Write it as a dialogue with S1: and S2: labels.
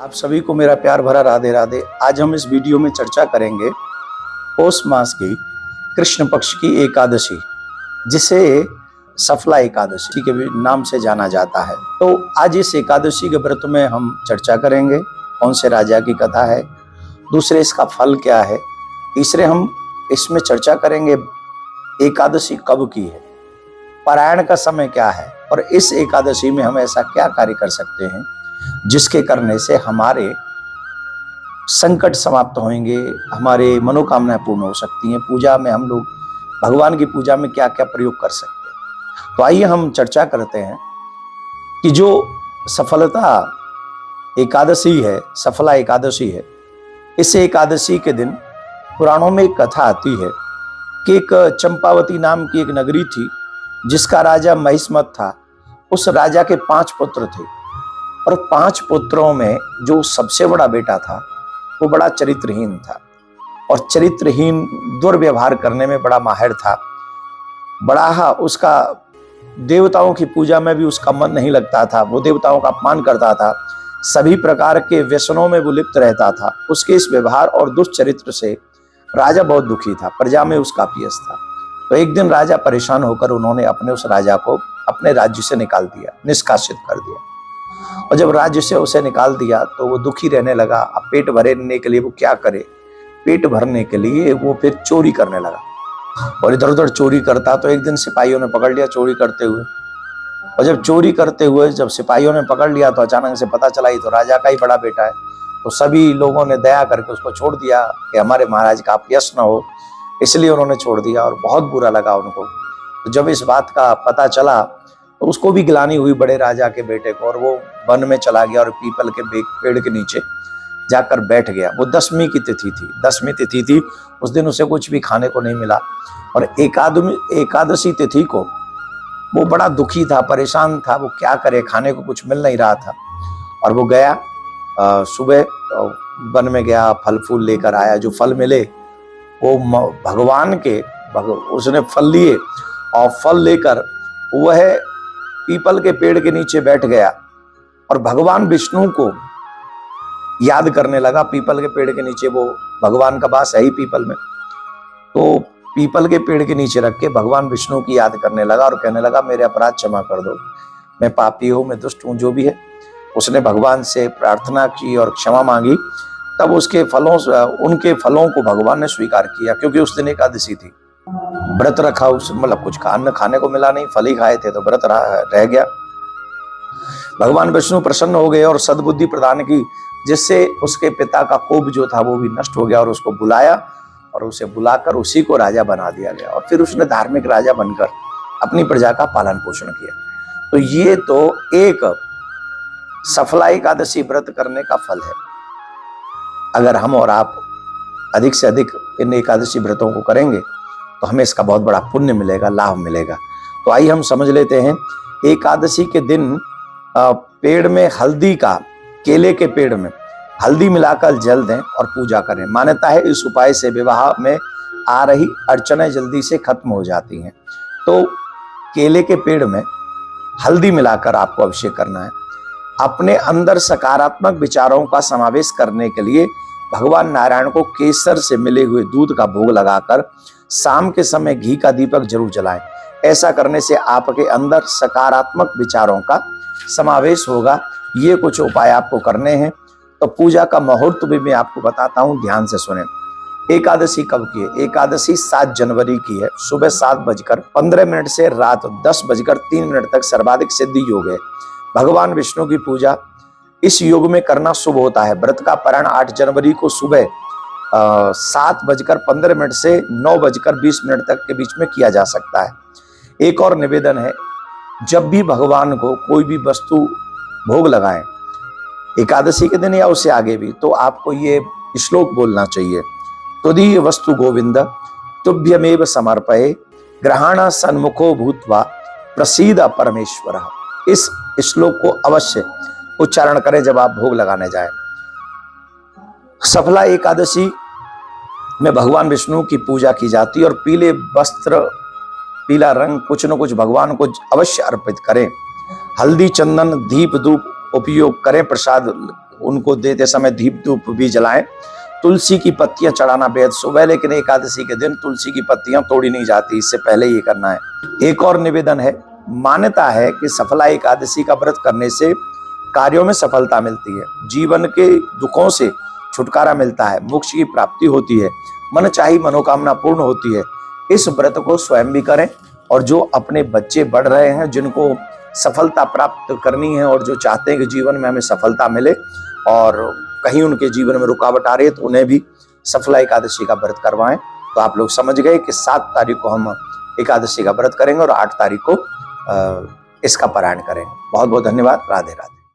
S1: आप सभी को मेरा प्यार भरा राधे राधे। आज हम इस वीडियो में चर्चा करेंगे पौष मास की कृष्ण पक्ष की एकादशी, जिसे सफला एकादशी के भी नाम से जाना जाता है। तो आज इस एकादशी के व्रत में हम चर्चा करेंगे कौन से राजा की कथा है, दूसरे इसका फल क्या है, तीसरे हम इसमें चर्चा करेंगे एकादशी कब की है, पारायण का समय क्या है, और इस एकादशी में हम ऐसा क्या कार्य कर सकते हैं जिसके करने से हमारे संकट समाप्त होंगे, हमारे मनोकामनाएं पूर्ण हो सकती हैं। पूजा में हम लोग भगवान की पूजा में क्या क्या प्रयोग कर सकते हैं। तो आइए हम चर्चा करते हैं कि जो सफलता एकादशी है, सफला एकादशी है, इस एकादशी के दिन पुराणों में एक कथा आती है कि एक चंपावती नाम की एक नगरी थी जिसका राजा महिष्मत था। उस राजा के 5 पुत्र थे और 5 पुत्रों में जो सबसे बड़ा बेटा था वो बड़ा चरित्रहीन था और चरित्रहीन दुर्व्यवहार करने में बड़ा माहिर था। बड़ा उसका देवताओं की पूजा में भी उसका मन नहीं लगता था, वो देवताओं का अपमान करता था, सभी प्रकार के व्यसनों में वो लिप्त रहता था। उसके इस व्यवहार और दुष्चरित्र से राजा बहुत दुखी था, प्रजा में उसका अपयश था। तो एक दिन राजा परेशान होकर उन्होंने अपने उस राजा को अपने राज्य से निकाल दिया, निष्कासित कर दिया। और जब राज्य से उसे निकाल दिया तो वो दुखी रहने लगा। अब पेट भरने के लिए वो क्या करे, पेट भरने के लिए वो फिर चोरी करने लगा और इधर उधर चोरी करता। तो एक दिन सिपाहियों ने पकड़ लिया चोरी करते हुए, और जब चोरी करते हुए जब सिपाहियों ने पकड़ लिया तो अचानक से पता चला ये तो राजा का ही बड़ा बेटा है। तो सभी लोगों ने दया करके उसको छोड़ दिया कि हमारे महाराज का अपयश न हो, इसलिए उन्होंने छोड़ दिया और बहुत बुरा लगा उनको। तो जब इस बात का पता चला तो उसको भी गिलानी हुई बड़े राजा के बेटे को, और वो वन में चला गया और पीपल के पेड़ के नीचे जाकर बैठ गया। वो 10वीं की तिथि थी, 10वीं तिथि थी, उस दिन उसे कुछ भी खाने को नहीं मिला। और एकादशी तिथि को वो बड़ा दुखी था, परेशान था, वो क्या करे, खाने को कुछ मिल नहीं रहा था। और वो गया सुबह वन में गया, फल फूल लेकर आया। जो फल मिले वो भगवान के उसने फल लिए और फल लेकर वह पीपल के पेड़ के नीचे बैठ गया और भगवान विष्णु को याद करने लगा। पीपल के पेड़ के नीचे, वो भगवान का वास है ही पीपल में, तो पीपल के पेड़ के नीचे रख के भगवान विष्णु की याद करने लगा और कहने लगा मेरे अपराध क्षमा कर दो, मैं पापी हूँ, मैं दुष्ट हूँ, जो भी है। उसने भगवान से प्रार्थना की और क्षमा मांगी। तब उनके फलों को भगवान ने स्वीकार किया, क्योंकि उस दिन एकादशी थी। व्रत रखा, उस मतलब कुछ अन्न खाने को मिला नहीं, फल ही खाए थे, तो व्रत रह गया। भगवान विष्णु प्रसन्न हो गए और सद्बुद्धि प्रदान की, जिससे उसके पिता का कोप जो था वो भी नष्ट हो गया। और उसको बुलाया और उसे बुलाकर उसी को राजा बना दिया गया। और फिर उसने धार्मिक राजा बनकर अपनी प्रजा का पालन पोषण किया। तो ये तो एक सफला एकादशी व्रत करने का फल है। अगर हम और आप अधिक से अधिक इन एकादशी व्रतों को करेंगे तो हमें इसका बहुत बड़ा पुण्य मिलेगा, लाभ मिलेगा। तो आइए हम समझ लेते हैं। एकादशी के दिन पेड़ में हल्दी का, केले के पेड़ में हल्दी मिलाकर जल दें और पूजा करें। मान्यता है इस उपाय से विवाह में आ रही अड़चनें जल्दी से खत्म हो जाती हैं। तो केले के पेड़ में हल्दी मिलाकर आपको अभिषेक करना है। अपने अंदर सकारात्मक विचारों का समावेश करने के लिए भगवान नारायण को केसर से मिले हुए दूध का भोग लगाकर शाम के समय घी का दीपक जरूर जलाएं। ऐसा करने से आपके अंदर सकारात्मक विचारों का समावेश होगा। ये कुछ उपाय आपको करने हैं। तो पूजा का मुहूर्त भी मैं आपको बताता हूं, ध्यान से सुनें। एकादशी कब की है? एकादशी 7 जनवरी की है। सुबह 7:15 से रात 10:03 तक सर्वाधिक सिद्धि योग है। भगवान विष्णु की पूजा इस योग में करना शुभ होता है। व्रत का पारायण 8 जनवरी को सुबह 7:15 से 9:20 तक के बीच में किया जा सकता है। एक और निवेदन है, जब भी भगवान को कोई भी वस्तु भोग लगाएं, एकादशी के दिन या उससे आगे भी, तो आपको ये श्लोक बोलना चाहिए, त्वदीय वस्तु गोविंद तुभ्यमेव समर्पये ग्रहण सन्मुखो भूत्वा प्रसीद परमेश्वर। इस श्लोक को अवश्य उच्चारण करें जब आप भोग लगाने जाएं। सफला एकादशी में भगवान विष्णु की पूजा की जाती है और पीले वस्त्र, पीला रंग कुछ न कुछ भगवान को अवश्य अर्पित करें। हल्दी, चंदन, दीप, धूप उपयोग करें, प्रसाद उनको देते समय दीप धूप भी जलाएं। तुलसी की पत्तियां चढ़ाना बेहद शुभ है, लेकिन एकादशी के दिन तुलसी की पत्तियां तोड़ी नहीं जाती, इससे पहले ये करना है। एक और निवेदन है, मान्यता है कि सफला एकादशी का व्रत करने से कार्यों में सफलता मिलती है, जीवन के दुखों से छुटकारा मिलता है, मोक्ष की प्राप्ति होती है, मन चाही मनोकामना पूर्ण होती है। इस व्रत को स्वयं भी करें, और जो अपने बच्चे बढ़ रहे हैं, जिनको सफलता प्राप्त करनी है और जो चाहते हैं कि जीवन में हमें सफलता मिले और कहीं उनके जीवन में रुकावट आ रही है, तो उन्हें भी सफला एकादशी का व्रत करवाएं। तो आप लोग समझ गए कि 7 तारीख को हम एकादशी का व्रत करेंगे और 8 तारीख को इसका पारायण करेंगे। बहुत बहुत धन्यवाद। राधे राधे।